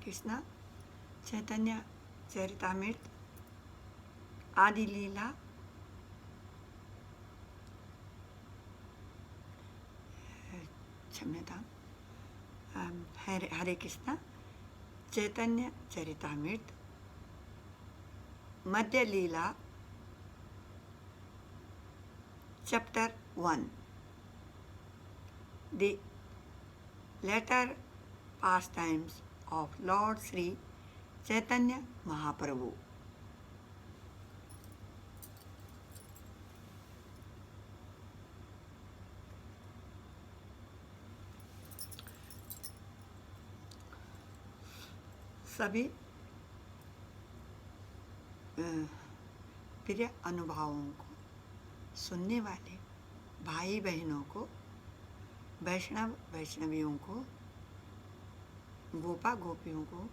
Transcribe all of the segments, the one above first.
कृष्ण चैतन्य चरितामृत आदि लीला क्षम्यतां हरे कृष्ण चैतन्य चरितामृत मध्य लीला chapter 1 The later pastimes of Lord Sri Chaitanya Mahaprabhu. सभी प्रिय अनुभवों को सुनने वाले भाई बहनों को, वैष्णव वैष्णवियों को, गोपा गोपियों को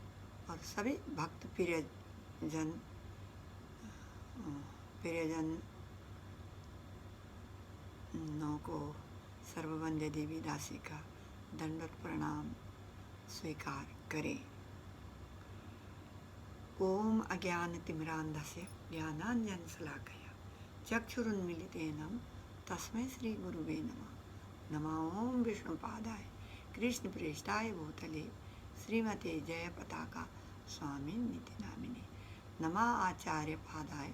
और सभी भक्त प्रियजनों को सर्ववंद्य देवी दासी का दंडवत प्रणाम स्वीकार करें। ओम अज्ञानतिमिरान्धस्य ज्ञानाञ्जनशलाकया चक्षुरुन्मीलितेन तस्मै श्रीगुरुवे नमः। नमो ओम विष्णुपादाय कृष्णप्रेष्ठाय भूतले श्रीमते जयपताका स्वामिन्निति नामिने। नमः आचार्यपादाय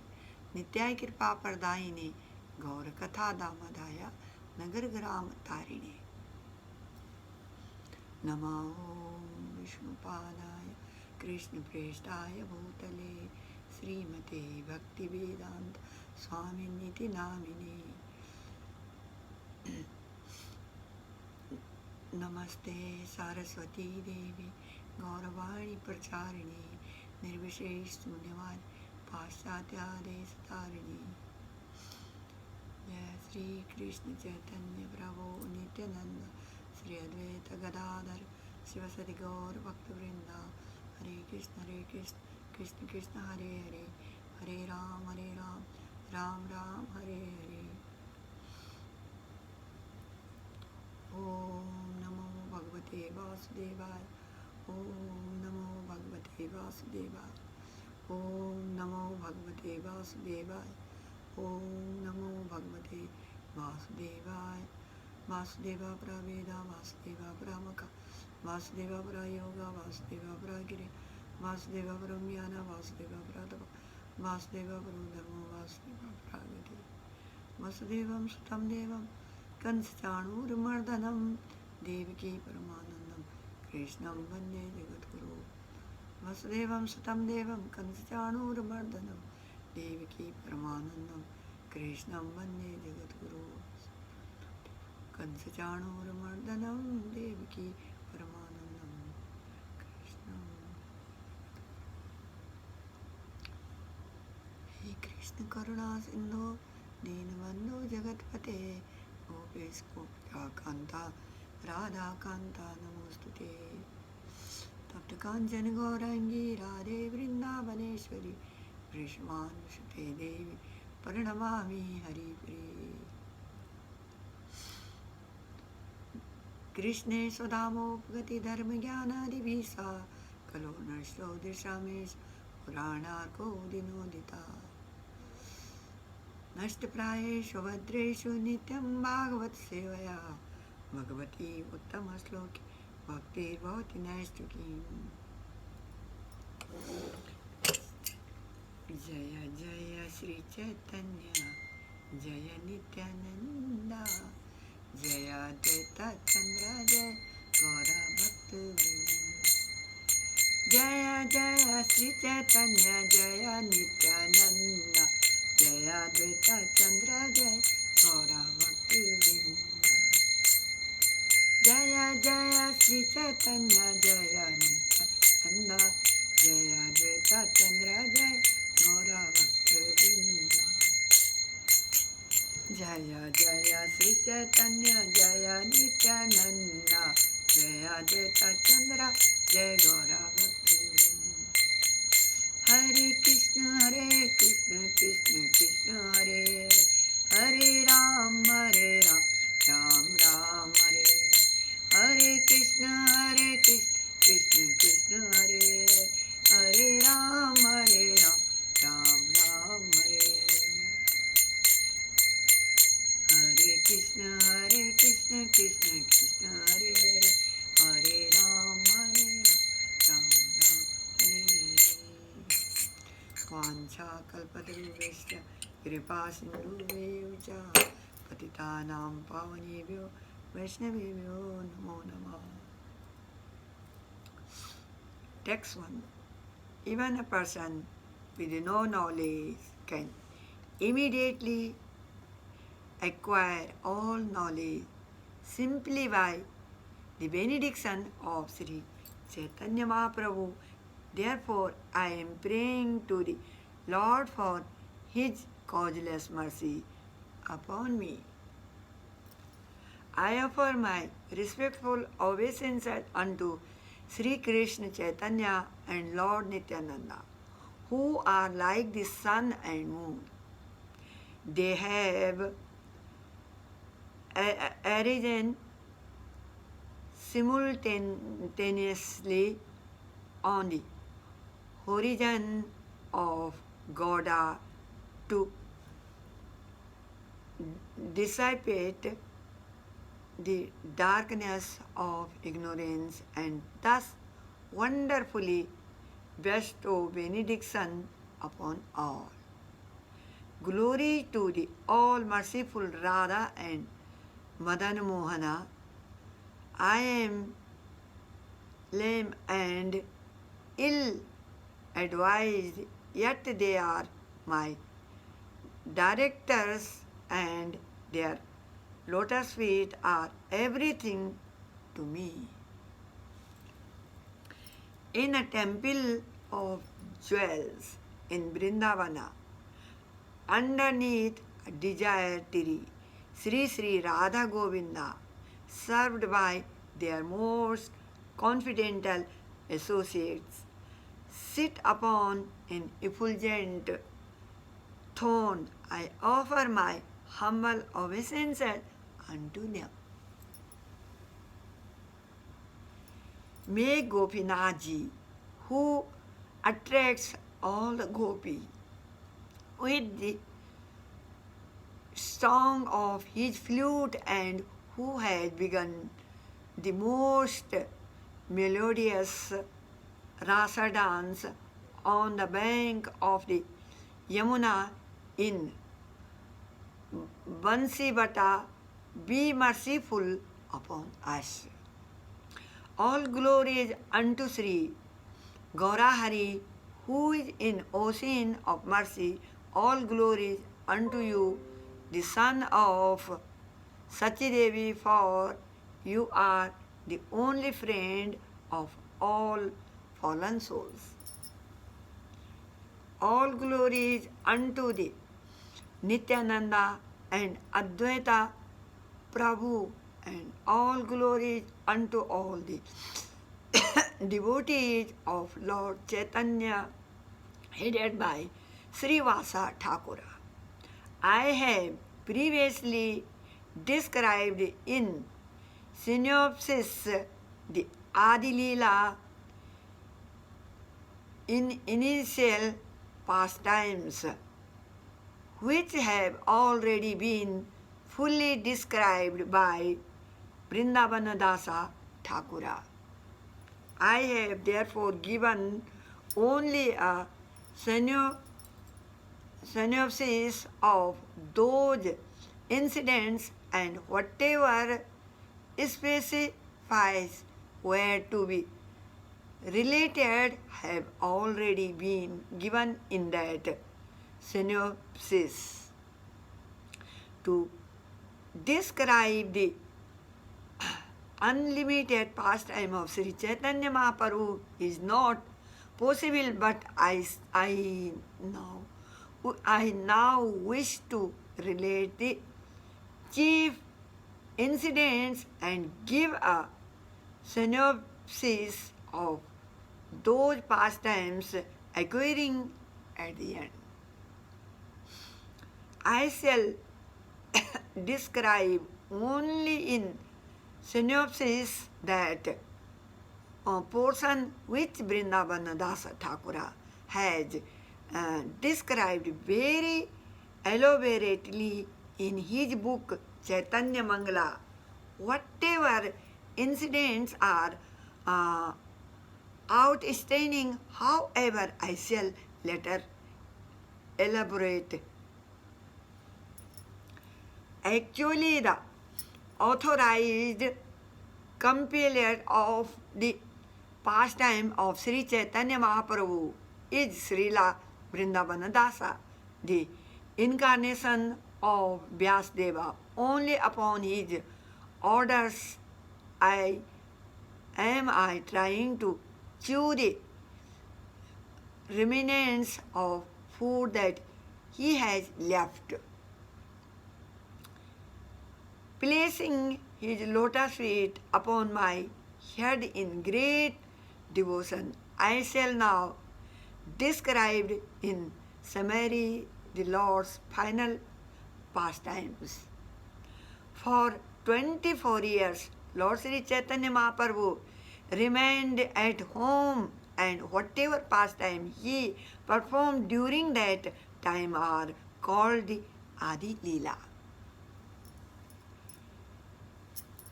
नित्याय कृपाप्रदायिने गौरकथादामदाय नगरग्रामतारिणे। नमो ओम विष्णुपादाय कृष्णप्रेष्ठाय भूतले श्रीमते भक्तिवेदांत स्वामिन्निति नामिने। नमस्ते सरस्वती देवी गौरवाणी प्रचारिणी निर्विशेष शून्यवाद पाश्चात्यादेशतारिणी। जय श्री कृष्ण चैतन्य प्रभु नित्यानंद श्री अद्वैत गदाधर शिवसदि गौर भक्तवृंदा। हरे कृष्ण कृष्ण कृष्ण हरे हरे, हरे राम राम राम हरे हरे। ओम नमो भगवते वासुदेवाय, ओम नमो भगवते वासुदेवाय, ओम नमो भगवते वासुदेवाय, ओम नमो भगवते वासुदेवाय। वासुदेवा प्रवेदा वासुदेवा प्रमुख वासुदेवा प्रयोगा वासुदेवा प्रगिरे वासुदेवा परम्यान वासुदेवा प्रतप वासुदेवा परधर्मो वासुदेवा प्रागति। वसुदेवं सुतं देवं कंसचाणूरमर्दनं देवकी परमानन्दं कृष्णं वन्दे जगद्गुरुं। वसुदेवं सुतं देवं कंसचाणूरमर्दनं देवकी परमानन्दं कृष्णं वन्दे जगद्गुरुं। कंसचाणूरमर्दनं देवकी परमानन्दं कृष्णं। हे कृष्ण करुणा सिंधु दीनबंधु जगत्पते गोपेश गोपिकान्ता राधाकान्ता नमोस्तुते। तप्त कांचन गौरांगी राधे वृंदावनेश्वरी वृषभानुसुते देवी प्रणमामि हरिप्रिये। कृष्णे स्वधामोपगति धर्म ज्ञानादिभिः सा कलो नष्टो दिशामेश पुराणार्को दिनोदिता। नष्टप्रायेषु भद्रेषु नित्यं भागवत सेवया भगवती उत्तमश्लोकी भक्तिर्भवति नैष्ठिकी। जय जय श्री चैतन्य जय नित्यानंदा जय अद्वैत चंद्र जय गौरा भक्तवृंद। जय जय श्री चैतन्य जय नित्यानंद जय अद्वैत चंद्र जय गौरा भक्तवृंद। जय जय श्री चैतन्य जय नित्यानंद जय अद्वैत चंद्र जय गौरा भक्तवृंद। जय जय श्री चैतन्य जय नित्यानंद जय अद्वैत चंद्र जय गौरा भक्तवृंद। हरे कृष्ण कृष्ण कृष्ण हरे हरे राम राम राम हरे हरे कृष्ण कृष्ण कृष्ण हरे कल्पतरुभ्यश्च कृपा सिन्धुभ्येव च पतितानां पावनेभ्यो वैष्णवेभ्यो नमो नमः. Text 1. Even a person with no knowledge can immediately acquire all knowledge simply by the benediction of Sri Chaitanya Mahaprabhu. Therefore, I am praying to the Lord for His causeless mercy upon me. I offer my respectful obeisances unto Sri Krishna Chaitanya and Lord Nityananda, who are like the sun and moon. They have arisen simultaneously on the horizon of Gauda to dissipate the darkness of ignorance and thus wonderfully bestow benediction upon all. Glory to the all-merciful Radha and Madan Mohana. I am lame and ill-advised, yet they are my directors and their lotus feet are everything to me. In a temple of jewels in Vrindavana, underneath a desire tree, Sri Sri Radha Govinda, served by their most confidential associates, sit upon an effulgent throne. I offer my humble obeisances unto them. May Gopinathji, who attracts all the gopis with the song of his flute and who has begun the most melodious rasa dance on the bank of the Yamuna in Bansivata, be merciful upon us. All glory is unto Sri Gaurahari, who is in ocean of mercy. All glory is unto you, the son of Sachidevi, for you are the only friend of all fallen souls. All glory is unto the Nityananda and Advaita Prabhu, and all glory is unto all the devotees of Lord Chaitanya, headed by Srivasa Thakura. I have previously described in synopsis the Adilila in initial pastimes, which have already been fully described by Vrindavanadasa Thakura. I have therefore given only a synopsis of those incidents, and whatever specifies were to be related have already been given in that synopsis. To describe the unlimited pastime of Sri Chaitanya Mahaprabhu is not possible, but I now wish to relate the chief incidents and give a synopsis of those pastimes occurring at the end. I shall describe only in synopsis that portion which Vrindavanadasa Thakura has described very elaborately in his book Chaitanya Mangala. Whatever incidents are outstanding, however, I shall later elaborate. Actually, the authorized compiler of the pastime of Sri Chaitanya Mahaprabhu is Srila Vrindavana Dasa, the incarnation of Vyasdeva. Only upon his orders am I trying to chew the remnants of food that he has left. Placing his lotus feet upon my head in great devotion, I shall now describe in summary the Lord's final pastimes. For 24 years, Lord Sri Chaitanya Mahaprabhu remained at home, and whatever pastime he performed during that time are called the Adi Leela.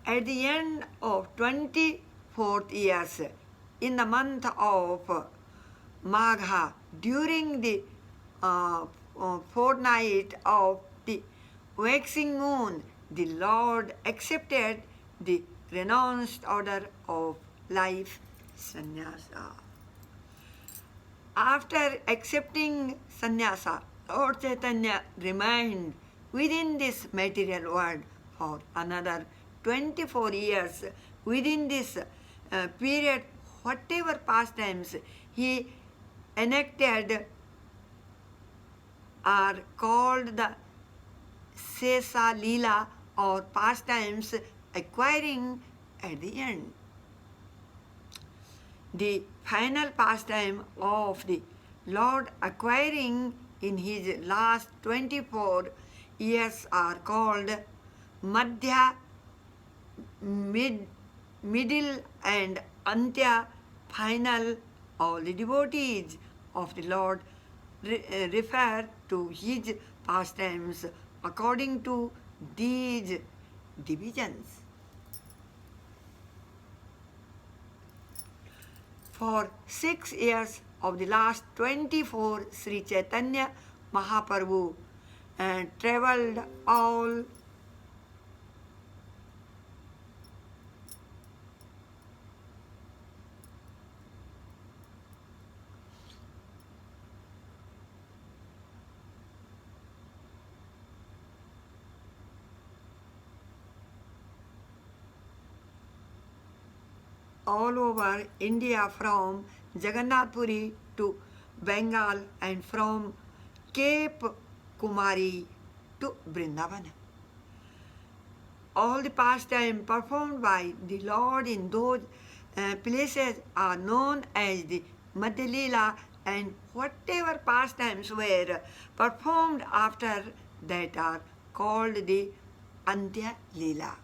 At the end of 24th years, in the month of Magha, during the fortnight of the waxing moon, the Lord accepted the renounced order of life, sannyasa. After accepting sannyasa, Lord Chaitanya remained within this material world for another 24 years. Within this period, whatever pastimes he enacted are called the Sesa Leela, or pastimes acquiring at the end. The final pastime of the Lord acquiring in his last 24 years are called Madhya, Middle and Antya, final. All the devotees of the Lord refer to his pastimes according to these divisions. For 6 years of the last 24, Sri Chaitanya Mahaprabhu travelled all over India, from Jagannath Puri to Bengal, and from Cape Kumari to Vrindavana. All the pastimes performed by the Lord in those places are known as the Madhya Leela, and whatever pastimes were performed after that are called the Antya Leela.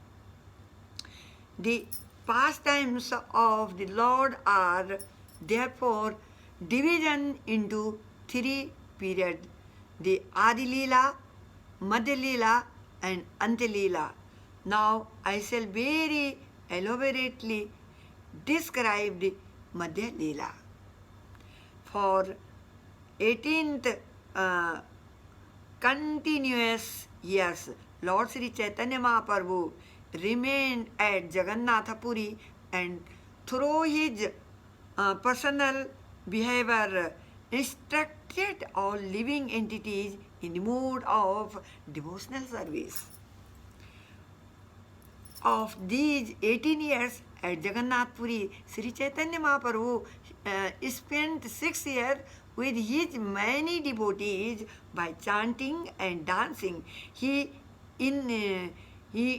The pastimes of the Lord are therefore divided into 3 periods: the Adi Leela, Madhya Leela, and Antya Leela. Now I shall very elaborately describe the Madhya Leela. For 18th continuous years, Lord Sri Chaitanya Mahaprabhu remained at Jagannath Puri, and through his personal behavior instructed all living entities in the mood of devotional service. Of these 18 years at Jagannath Puri, Sri Chaitanya Mahaprabhu spent 6 years with his many devotees by chanting and dancing. He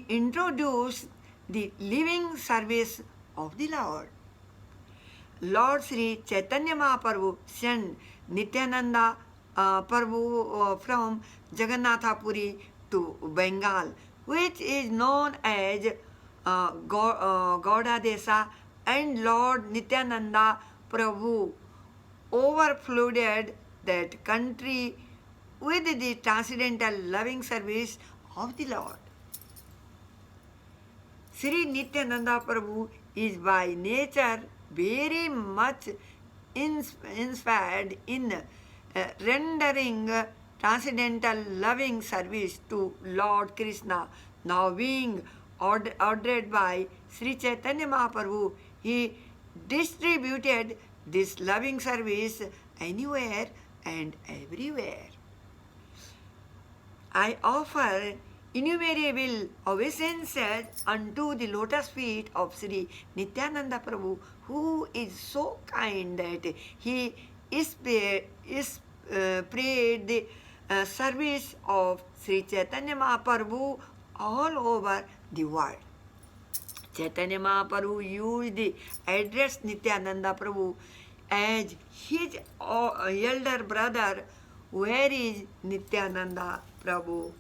introduced the living service of the Lord. Lord Sri Chaitanya Mahaprabhu sent Nityananda Prabhu from Jagannath Puri to Bengal, which is known as Gauda Desa, and Lord Nityananda Prabhu overflooded that country with the transcendental loving service of the Lord. Sri Nityananda Prabhu is by nature very much inspired in rendering transcendental loving service to Lord Krishna. Now being ordered by Sri Chaitanya Mahaprabhu, he distributed this loving service anywhere and everywhere. I offer innumerable obeisances unto the lotus feet of Sri Nityananda Prabhu, who is so kind that he spread the service of Sri Chaitanya Mahaprabhu all over the world. Chaitanya Mahaprabhu used the address Nityananda Prabhu as his elder brother. Where is Nityananda Prabhu?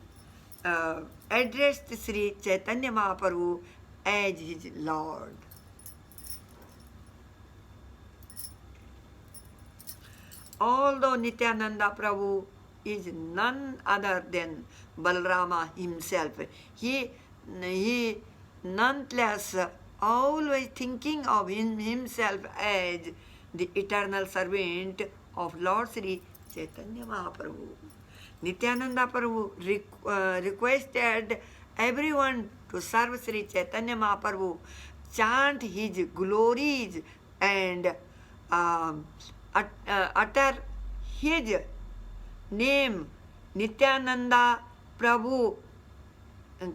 Addressed Sri Chaitanya Mahaprabhu as his Lord. Although Nityananda Prabhu is none other than Balarama himself, he nonetheless always thinking of himself as the eternal servant of Lord Sri Chaitanya Mahaprabhu. Nityananda Prabhu requested everyone to serve Sri Chaitanya Mahaprabhu, chant his glories and utter his name. Nityananda Prabhu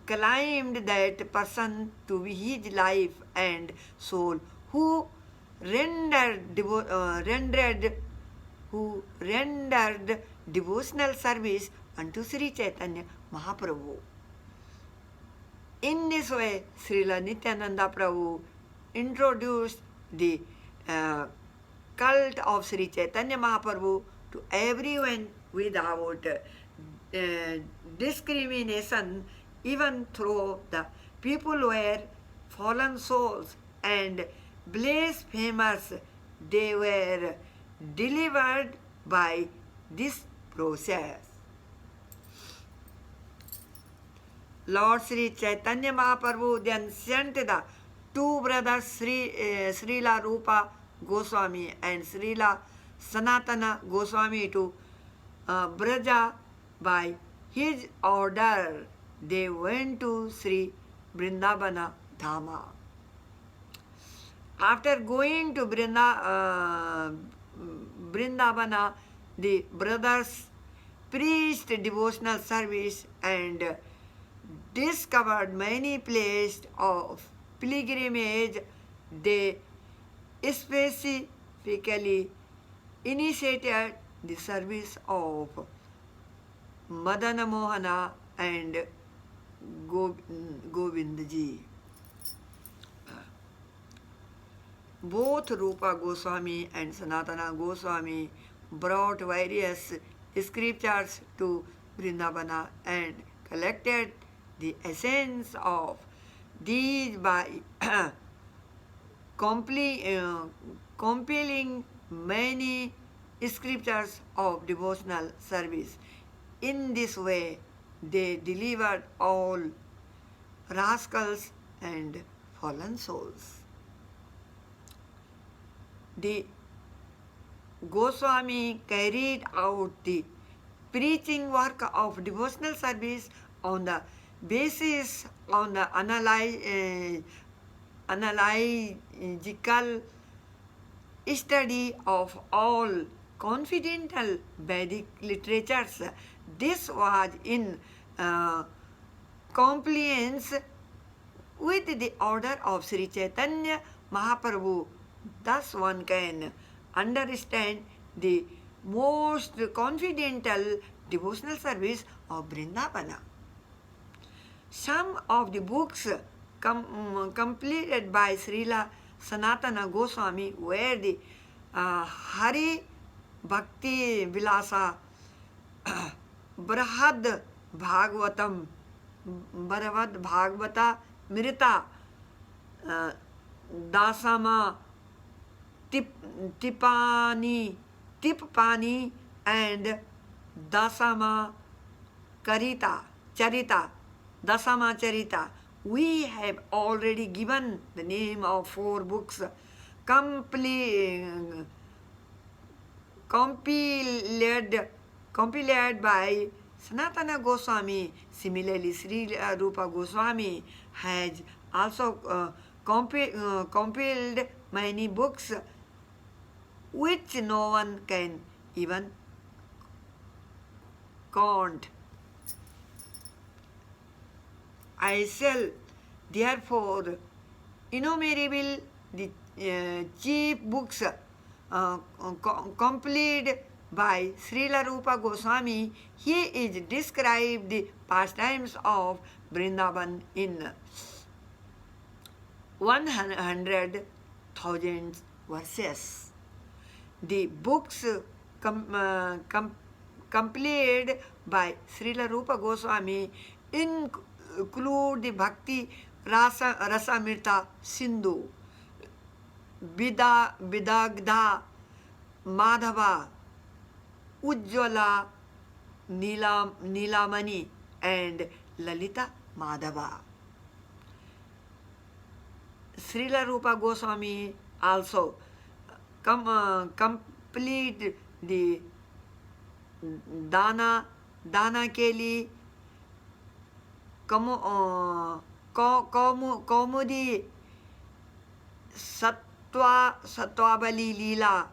claimed that person to be his life and soul, who rendered devotional service unto Sri Chaitanya Mahaprabhu. In this way, Srila Nityananda Prabhu introduced the cult of Sri Chaitanya Mahaprabhu to everyone without discrimination, even though the people were fallen souls and blasphemers. They were delivered by this process. Lord Sri Chaitanya Mahaprabhu then sent the two brothers Srila Rupa Goswami and Srila Sanatana Goswami to Braja. By his order, they went to Sri Vrindavana Dhama. After going to Vrindavana, the brothers preached devotional service and discovered many places of pilgrimage. They specifically initiated the service of Madana Mohana and Govindji. Both Rupa Goswami and Sanatana Goswami brought various scriptures to Vrindavana and collected the essence of these by compiling many scriptures of devotional service. In this way, they delivered all rascals and fallen souls. The Goswami carried out the preaching work of devotional service on the basis on the analytical study of all confidential Vedic literatures. This was in compliance with the order of Sri Chaitanya Mahaprabhu. Thus one can understand the most confidential devotional service of Vrindavana. Some of the books completed by Srila Sanatana Goswami were the Hari Bhakti Vilasa, Brahad Bhagavatam, Bharavad Bhagavata Mirita, Dasama Tipani, and Dasama Charita. Dasama Charita. We have already given the name of 4 books compiled by Sanatana Goswami. Similarly, Sri Rupa Goswami has also compiled many books which no one can even count. I shall therefore innumerable the chief books completed by Srila Rupa Goswami. He is described the pastimes of Vrindavan in 100,000 verses. The books completed by Srila Rupa Goswami include the Bhakti Rasamrita Sindhu, Vidagdha Madhava, Ujjwala Nilamani, and Lalita Madhava. Srila Rupa Goswami also complete the Dana Keli, Kaumudi, Satvabali Leela,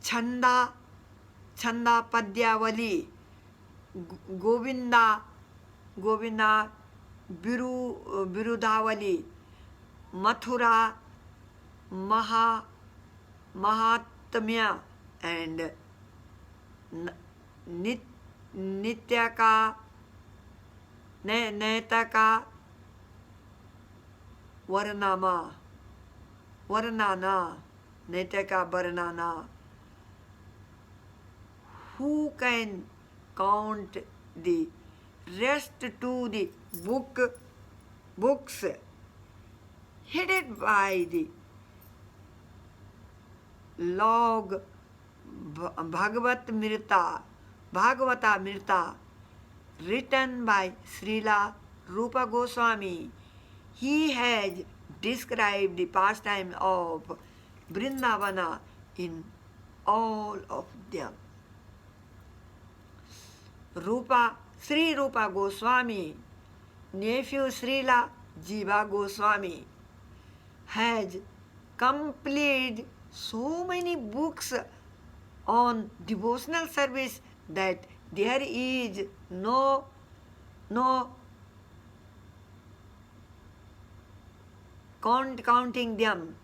Chanda Padyavali, Govinda Birudhavali, Mathura Mahatmya, and Nityaka Netaka Varnana, Netaka Varnana. Who can count the rest to the books headed by the log Bhagavata Mirta, written by Srila Rupa Goswami? He has described the pastime of Vrindavana in all of them. Sri Rupa Goswami, nephew Srila Jiva Goswami, has completed so many books on devotional service that there is no counting them.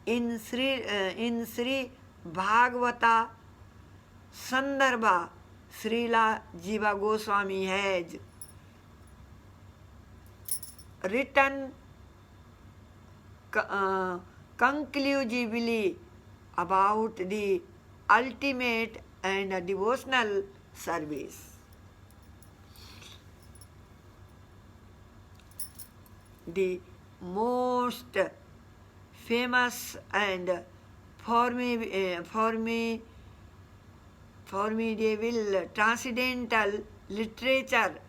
In Sri Bhagavata Sandarbha, Srila Jiva Goswami has written conclusively about the ultimate and devotional service. The most famous and formidable transcendental literature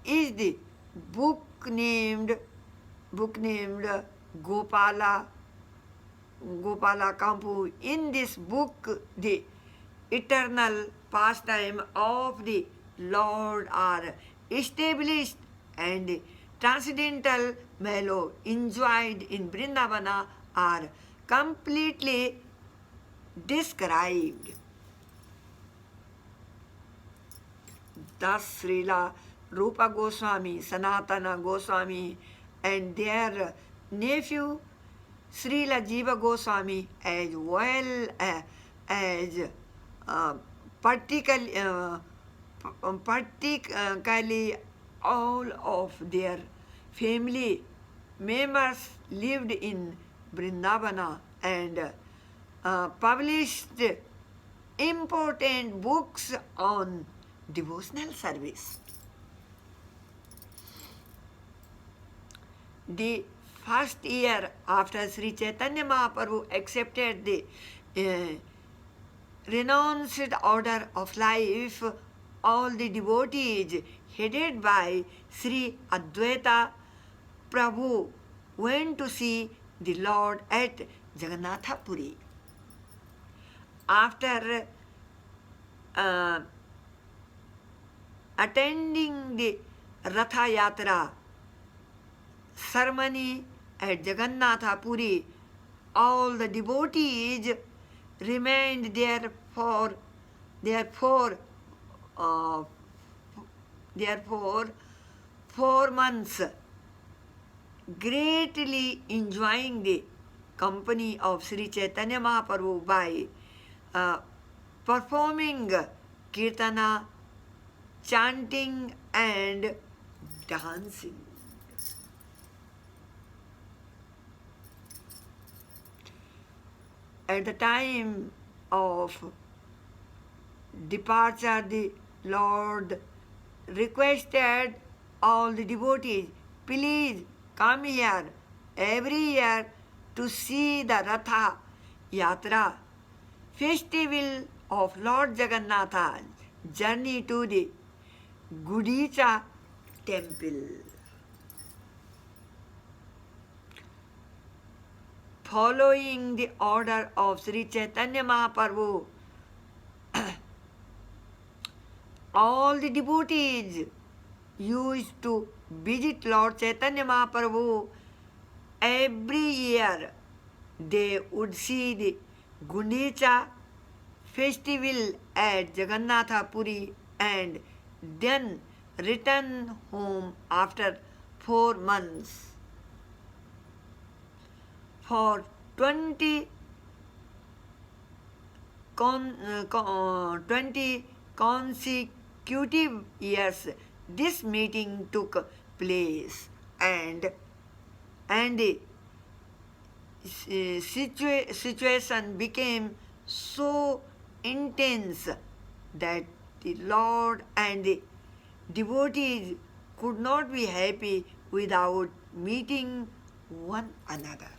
is the book named Gopala Kampu. In this book, the eternal pastime of the Lord are established, and the transcendental mellow enjoyed in Vrindavana are completely described. Thus, Srila Rupa Goswami, Sanatana Goswami, and their nephew Srila Jiva Goswami, as well as particularly all of their family members lived in Vrindavana and published important books on devotional service. The first year after Sri Chaitanya Mahaprabhu accepted the renounced order of life, all the devotees headed by Sri Advaita Prabhu went to see the Lord at Jagannath Puri. After uh, attending the Ratha Yatra ceremony at Jagannatha Puri, all the devotees remained there for therefore uh, therefore 4 months, greatly enjoying the company of Sri Chaitanya Mahaprabhu by uh, performing kirtana, chanting and dancing. At the time of departure, the Lord requested all the devotees, please come here every year to see the Ratha Yatra, festival of Lord Jagannatha's journey to the Gudicha temple. Following the order of Sri Chaitanya Mahaprabhu, all the devotees used to visit Lord Chaitanya Mahaprabhu every year. They would see the Gundicha festival at Jagannatha Puri and then return home after 4 months. For 20 consecutive years, this meeting took place, and the situation became so intense that the Lord and the devotees could not be happy without meeting one another.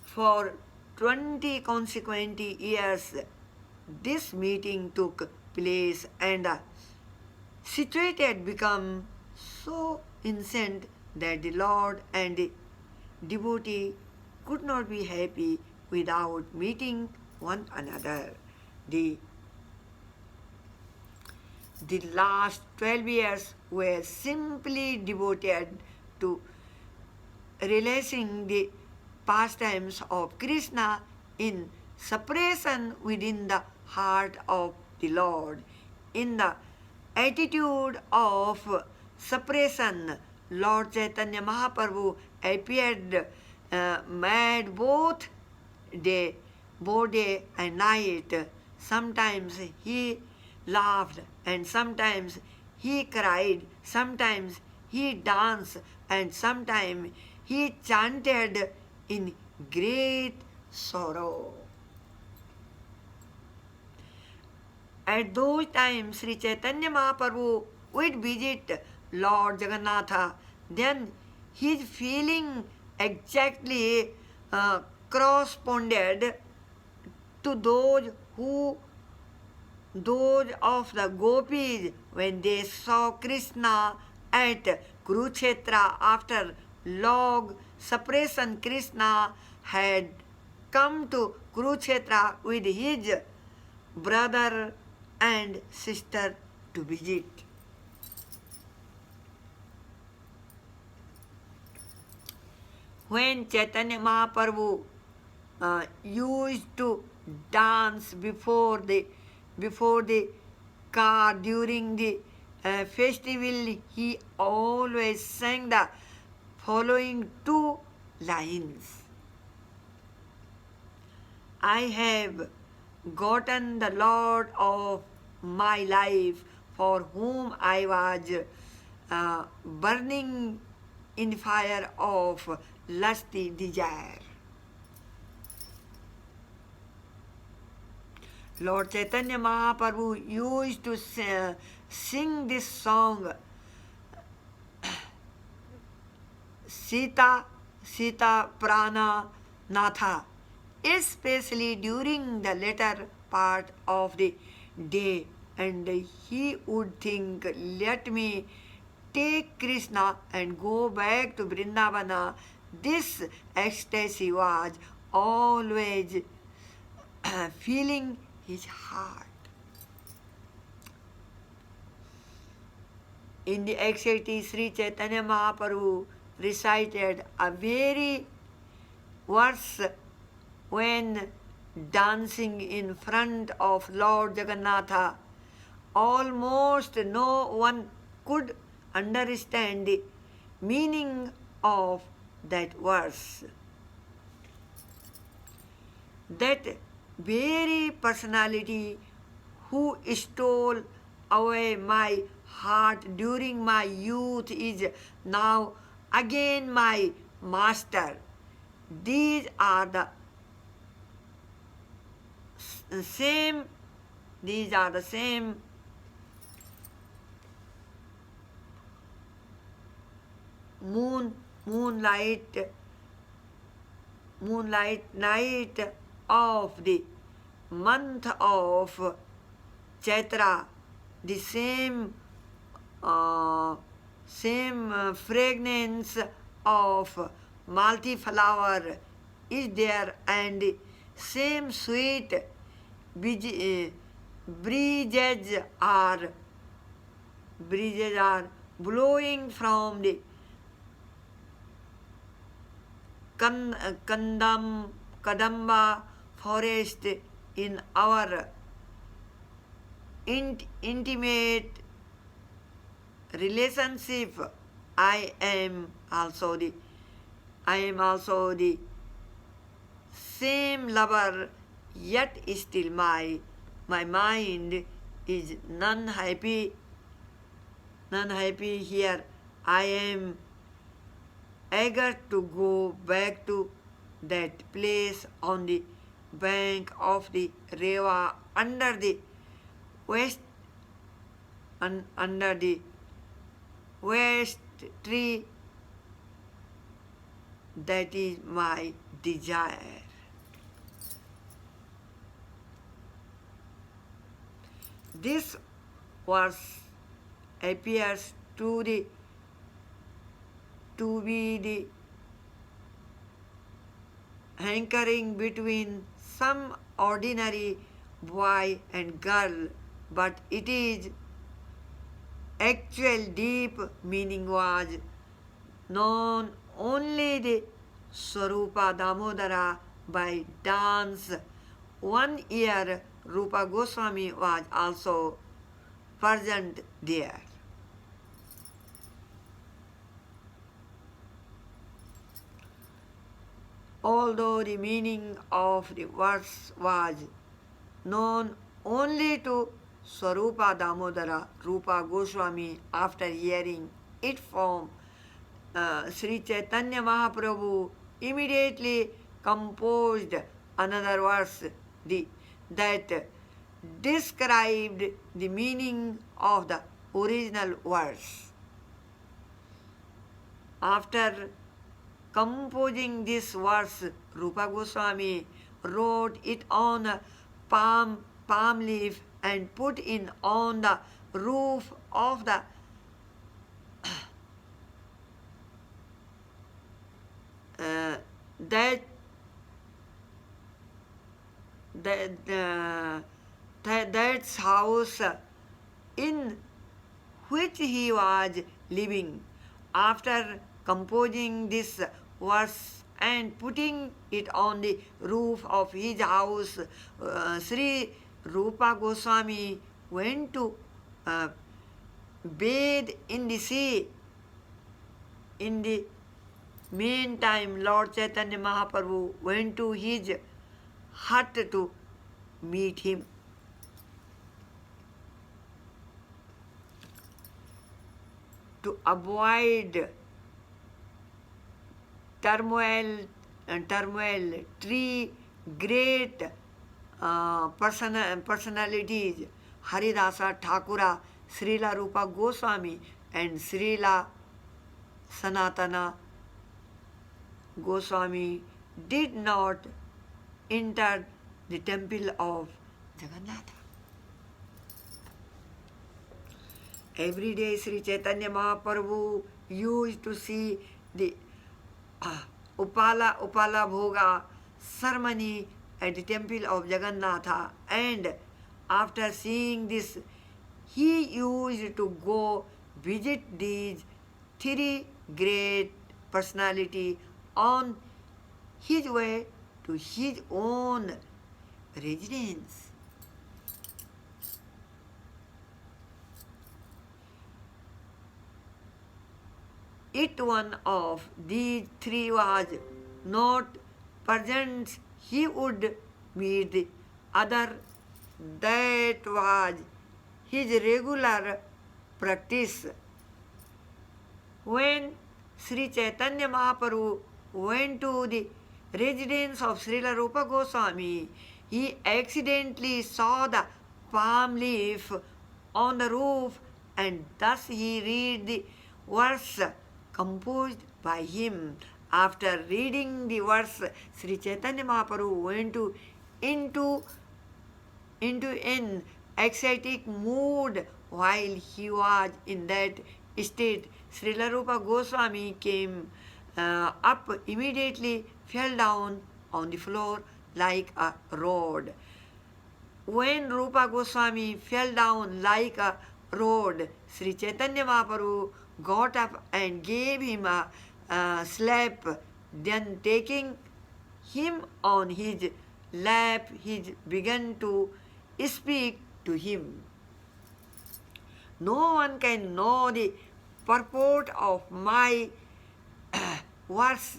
For 20 consequent years, this meeting took place, and the situation became so intense that the Lord and the devotee could not be happy without meeting one another. The last 12 years were simply devoted to realizing the pastimes of Krishna in separation within the heart of the Lord. In the attitude of separation, Lord Chaitanya Mahaprabhu appeared mad both day and night. Sometimes he laughed and sometimes he cried, sometimes he danced and sometimes he chanted in great sorrow. At those times, Sri Chaitanya Mahaprabhu would visit Lord Jagannatha. Then his feeling exactly corresponded to those of the gopis when they saw Krishna at Kurukshetra. After long separation, Krishna had come to Kurukshetra with his brother and sister to visit. When Chaitanya Mahaprabhu used to dance before the car during the festival, he always sang the following 2 lines. I have gotten the Lord of my life, for whom I was burning in fire of lusty desire. Lord Chaitanya Mahaprabhu used to sing this song, Sita Prana Natha, especially during the later part of the day and he would think, let me take Krishna and go back to Vrindavana. This ecstasy was always filling his heart. In the ecstasy, Sri Chaitanya Mahaprabhu recited a very verse when dancing in front of Lord Jagannatha. Almost no one could understand the meaning of that verse. That very personality who stole away my heart during my youth is now again my master. These are the same moonlight night of the month of Chaitra, the same fragrance of Malti flower is there, and same sweet breezes are blowing from the Kadamba forest in our intimate relationship. I am also the same lover, yet still my mind is none happy here. I am eager to go back to that place on the bank of the Reva under the west tree. That is my desire. This verse appears to be the hankering between some ordinary boy and girl, but it is actual deep meaning was known only the Swarupa Damodara by dance. 1 year Rupa Goswami was also present there. Although the meaning of the verse was known only to Swarupa Damodara, Rupa Goswami, after hearing it from Sri Chaitanya Mahaprabhu, immediately composed another verse that described the meaning of the original verse. After composing this verse, Rupa Goswami wrote it on a palm leaf and put it on the roof of the that's house in which he was living. After composing this verse and putting it on the roof of his house, Sri Rupa Goswami went to bathe in the sea. In the meantime, Lord Chaitanya Mahaprabhu went to his hut to meet him. To avoid turmoil, three great personalities, Haridasa Thakura, Srila Rupa Goswami, and Srila Sanatana Goswami, did not enter the temple of Jagannatha. Every day Sri Chaitanya Mahaprabhu used to see the Upala Bhoga ceremony at the temple of Jagannatha, and after seeing this, he used to go visit these three great personality on his way to his own residence. It one of these three was not present, he would meet the other. That was his regular practice. When Sri Chaitanya Mahaprabhu went to the residence of Srila Rupa Goswami, he accidentally saw the palm leaf on the roof, and thus he read the verse composed by him. After reading the verse, Sri Chaitanya Mahaprabhu went into an ecstatic mood. While he was in that state, Srila Rupa Goswami came up immediately, fell down on the floor like a rod. When Rupa Goswami fell down like a rod, Sri Chaitanya Mahaprabhu got up and gave him a slap. Then taking him on his lap, he began to speak to him. No one can know the purport of my verse.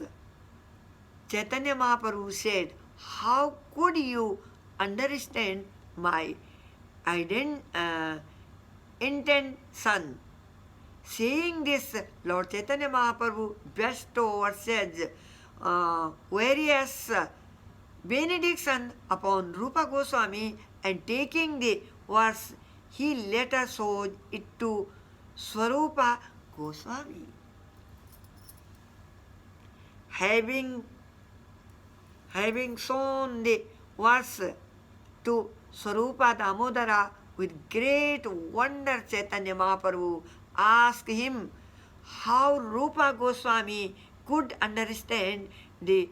Chaitanya Mahaprabhu said, how could you understand my intention? Saying this, Lord Chaitanya Mahaprabhu bestowed verses, various benediction upon Rupa Goswami, and taking the verse, he later showed it to Swarupa Goswami. Having shown the verse to Swarupa Damodara with great wonder, Chaitanya Mahaprabhu asked him how Rupa Goswami could understand the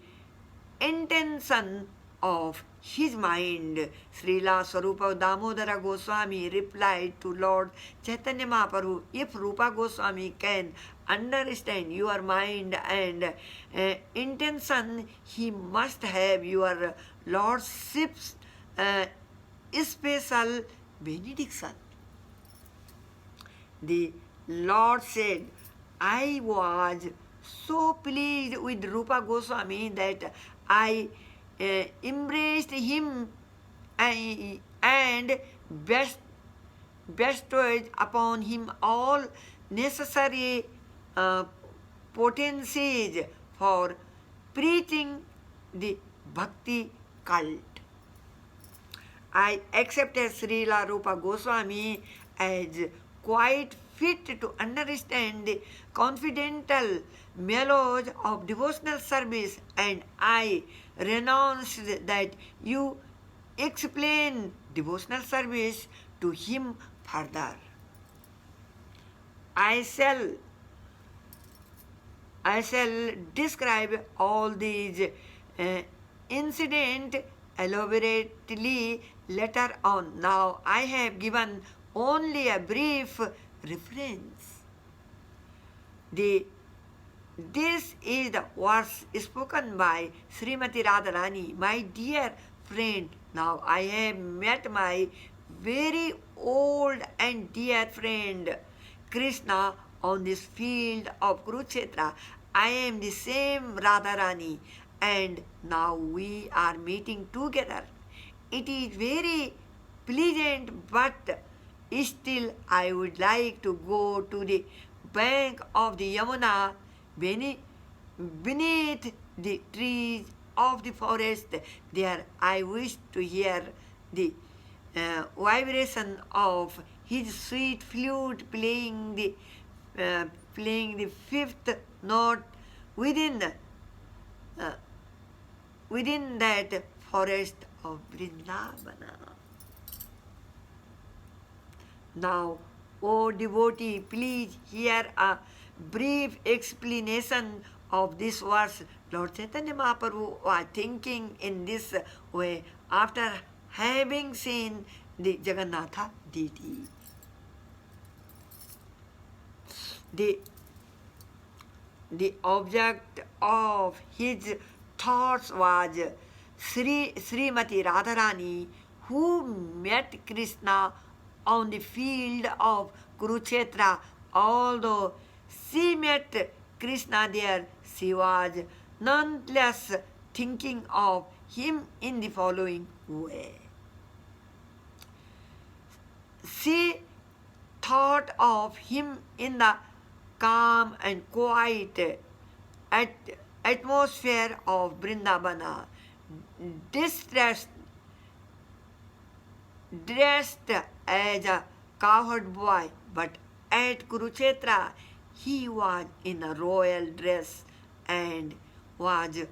intention of his mind. Srila Swarupa Damodara Goswami replied to Lord Chaitanya Mahaprabhu, if Rupa Goswami can understand your mind and intention, he must have your Lordship's special benediction. The Lord said, I was so pleased with Rupa Goswami that I embraced him and bestowed upon him all necessary potencies for preaching the bhakti cult. I accepted Srila Rupa Goswami as quite fit to understand the confidential melodies of devotional service, and I renounced that you explain devotional service to him further. I shall describe all these incidents elaborately later on. Now I have given only a brief reference. This is the verse spoken by Srimati Radharani, my dear friend. Now I have met my very old and dear friend Krishna on this field of Kurukshetra. I am the same Radharani, and now we are meeting together. It is very pleasant, but still I would like to go to the bank of the Yamuna beneath the trees of the forest. There I wish to hear the vibration of his sweet flute playing the fifth note within that forest of Vrindavana. Now O devotee, please hear a brief explanation of this verse. Lord Chaitanya Mahaprabhu was thinking in this way after having seen the Jagannatha deity. The object of his thoughts was Srimati Radharani, who met Krishna on the field of Kurukshetra. Although she met Krishna there, she was nonetheless thinking of him in the following way. She thought of him in the calm and quiet atmosphere of Vrindavana, distressed, dressed as a cowherd boy, but at Kurukshetra he was in a royal dress and was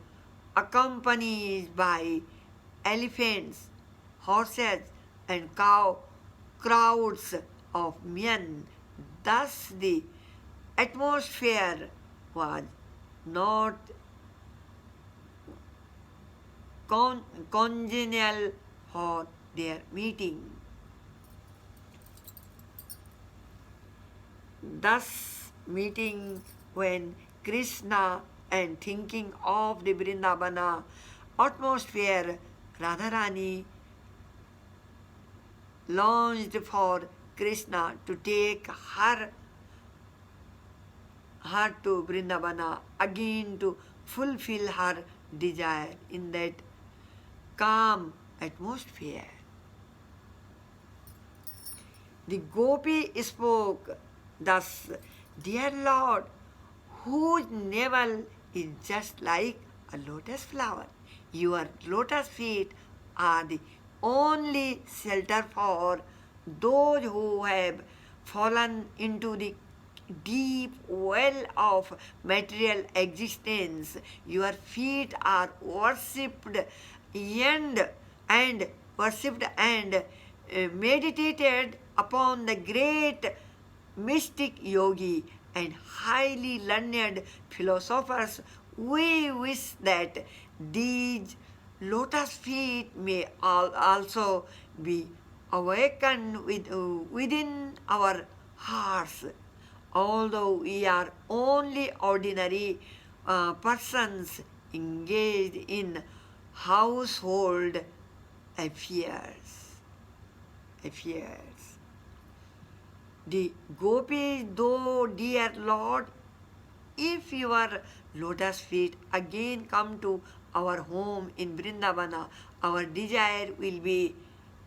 accompanied by elephants, horses, and crowds of men. Thus the atmosphere was not congenial for their meeting. Thus meeting when Krishna and thinking of the Vrindavana atmosphere, Radharani longed for Krishna to take her to Vrindavana again to fulfill her desire in that calm atmosphere. The gopi spoke thus, Dear Lord, whose navel is just like a lotus flower, your lotus feet are the only shelter for those who have fallen into the deep well of material existence. Your feet are worshipped and meditated upon the great mystic yogi and highly learned philosophers. We wish that these lotus feet may also be awakened within our hearts. Although we are only ordinary persons engaged in household affairs. The gopis, though, dear Lord, if your lotus feet again come to our home in Vrindavana, our desire will be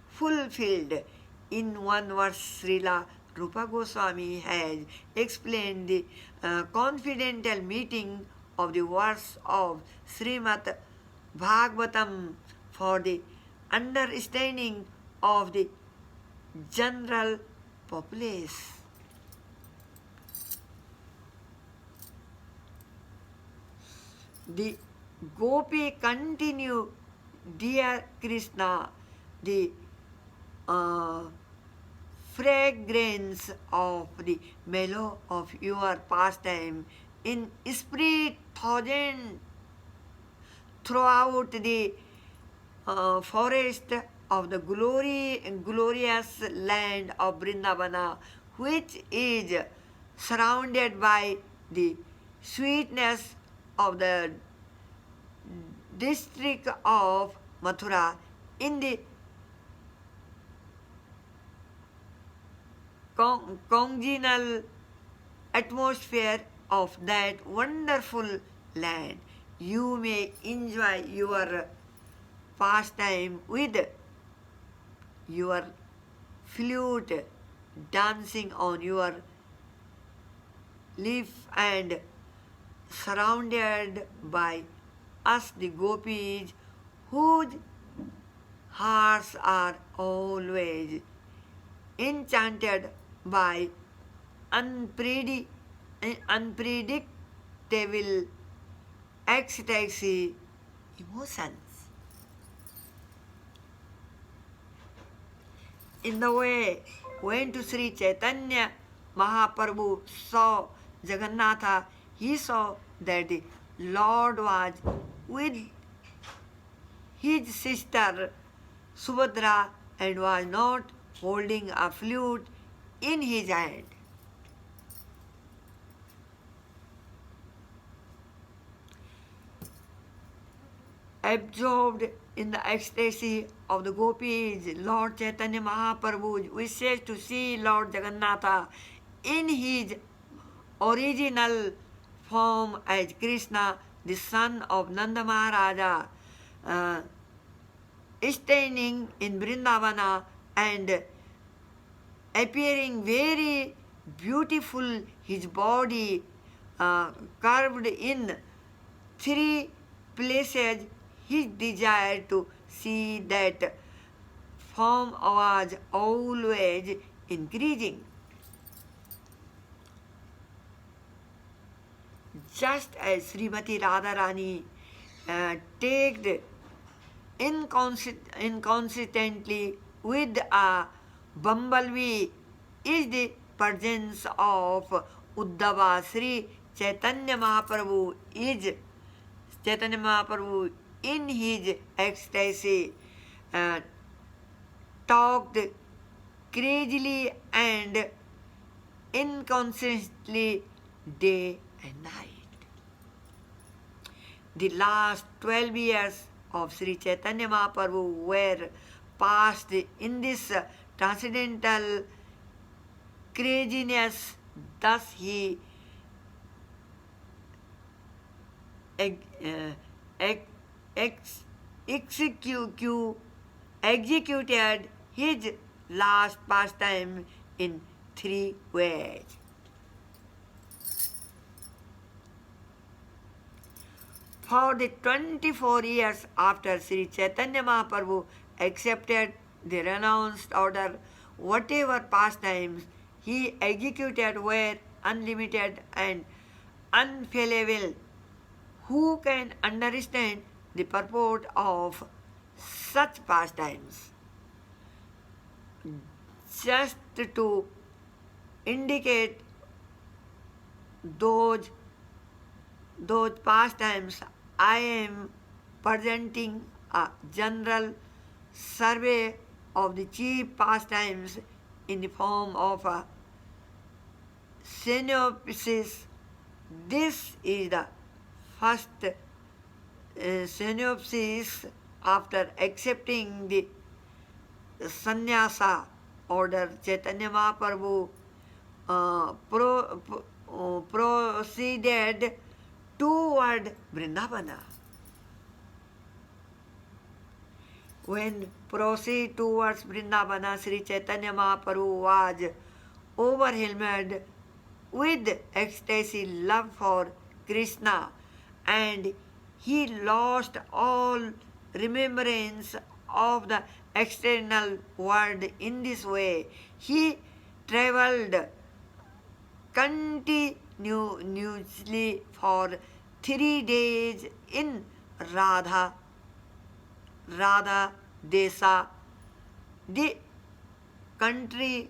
fulfilled. In one verse, Srila Rupa Goswami has explained the confidential meeting of the verse of Srimad Bhagavatam for the understanding of the general populace. The gopi continue, Dear Krishna, the fragrance of the mellow of your pastime in spirit thousand throughout the forest of the glorious land of Vrindavana, which is surrounded by the sweetness of the district of Mathura in the congenial atmosphere of that wonderful land. You may enjoy your pastime with your flute dancing on your leaf and surrounded by us the gopis whose hearts are always enchanted by unpredictable ecstasy emotions. In the way When to Sri Chaitanya Mahaprabhu saw Jagannatha, he saw that the Lord was with his sister Subhadra and was not holding a flute in his hand. Absorbed in the ecstasy of the gopis, Lord Chaitanya Mahaprabhu wishes to see Lord Jagannatha in his original form as Krishna, the son of Nanda Maharaja, uh, standing in Vrindavana and appearing very beautiful, his body carved in three places. His desire to see that form was always increasing. Just as Srimati Radharani tagged inconsistently with a bumblebee is the presence of Uddhava. Sri Chaitanya Mahaprabhu in his ecstasy talked crazily and inconsistently day and night. The last 12 years of Sri Chaitanya Mahaprabhu were passed in this transcendental craziness. Thus he executed his last pastime in three ways. For the 24 years after Sri Chaitanya Mahaprabhu accepted the renounced order, whatever pastimes he executed were unlimited and unfailable. Who can understand the purport of such pastimes? Just to indicate those pastimes, I am presenting a general survey of the chief pastimes in the form of a synopsis. This is the first synopsis after accepting the sannyasa order. Chaitanya Mahaprabhu proceeded toward Vrindavana. When proceed towards Vrindavana, Sri Chaitanya Mahaprabhu was overwhelmed with ecstasy love for Krishna, and he lost all remembrance of the external world. In this way, he traveled continuously for 3 days in Radha Desa, the country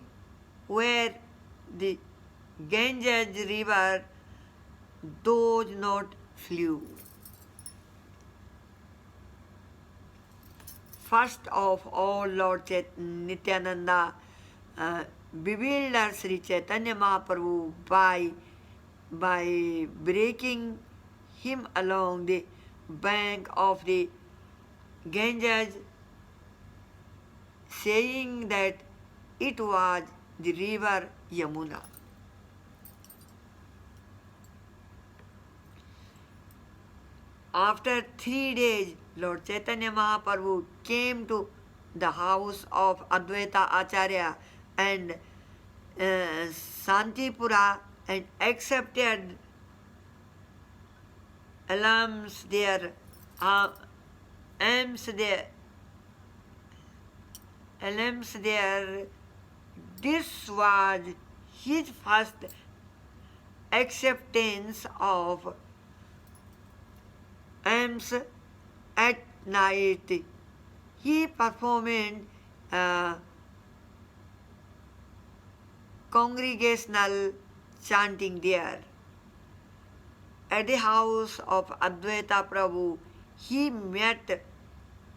where the Ganges river does not flow. First of all, Lord Nityananda bewildered Sri Chaitanya Mahaprabhu by breaking him along the bank of the Ganges, saying that it was the river Yamuna. After 3 days, Lord Chaitanya Mahaprabhu came to the house of Advaita Acharya and Santipura and accepted alms there. This was his first acceptance of alms at night. He performed congregational chanting there. At the house of Advaita Prabhu, he met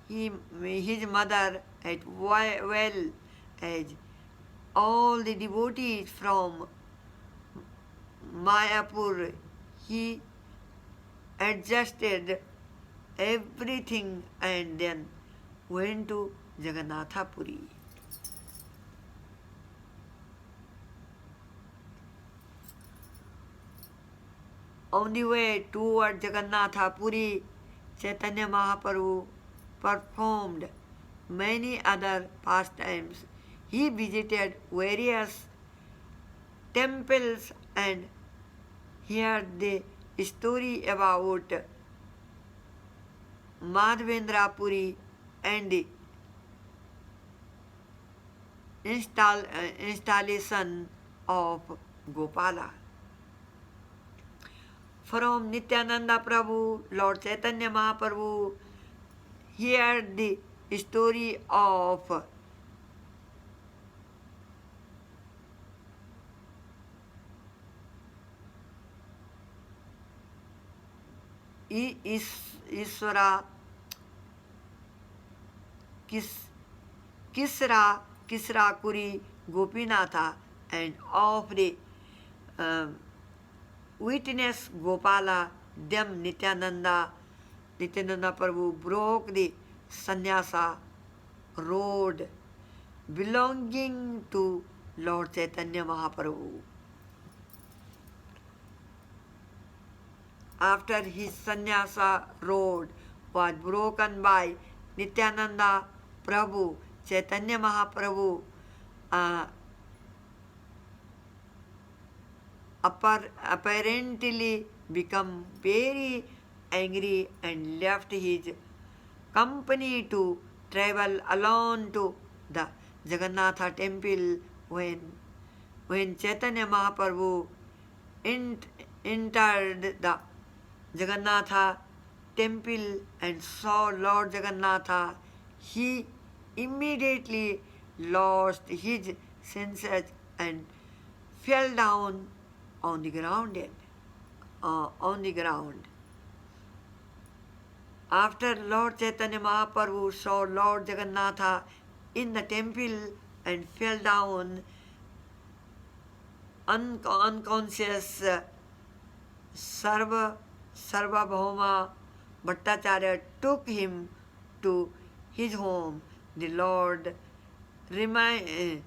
his mother as well as all the devotees from Mayapur. He adjusted everything and then went to Jagannatha Puri. On the way toward Jagannatha Puri, Chaitanya Mahaprabhu performed many other pastimes. He visited various temples and heard the story about Madhavendra Puri and the installation of Gopala. From Nityananda Prabhu, Lord Chaitanya Mahaprabhu heard the story of Iswara Kisra Kuri Gopinatha and of the witness Gopala. Them Nityananda Prabhu broke the sannyasa road belonging to Lord Chaitanya Mahaprabhu. After his sannyasa road was broken by Nityananda Prabhu, Chaitanya Mahaprabhu apparently become very angry and left his company to travel alone to the Jagannatha temple. When Chaitanya Mahaprabhu entered the Jagannatha temple and saw Lord Jagannatha, he immediately lost his senses and fell down on the ground. After Lord Chaitanya Mahaprabhu saw Lord Jagannatha in the temple and fell down unconscious, Sarvabhauma Bhattacharya took him to his home. The Lord remained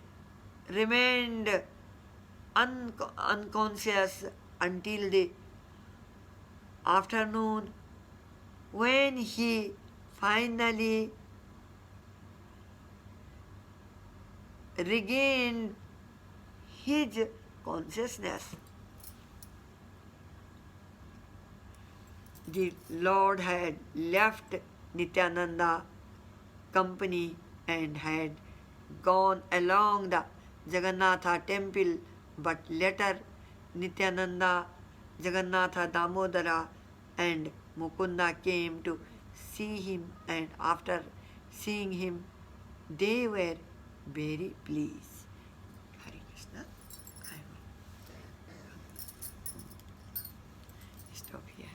unconscious until the afternoon, when he finally regained his consciousness. The Lord had left Nityananda company and had gone along the Jagannatha temple, but later Nityananda, Jagannatha Damodara and Mukunda came to see him, and after seeing him they were very pleased. Hare Krishna. I will stop here.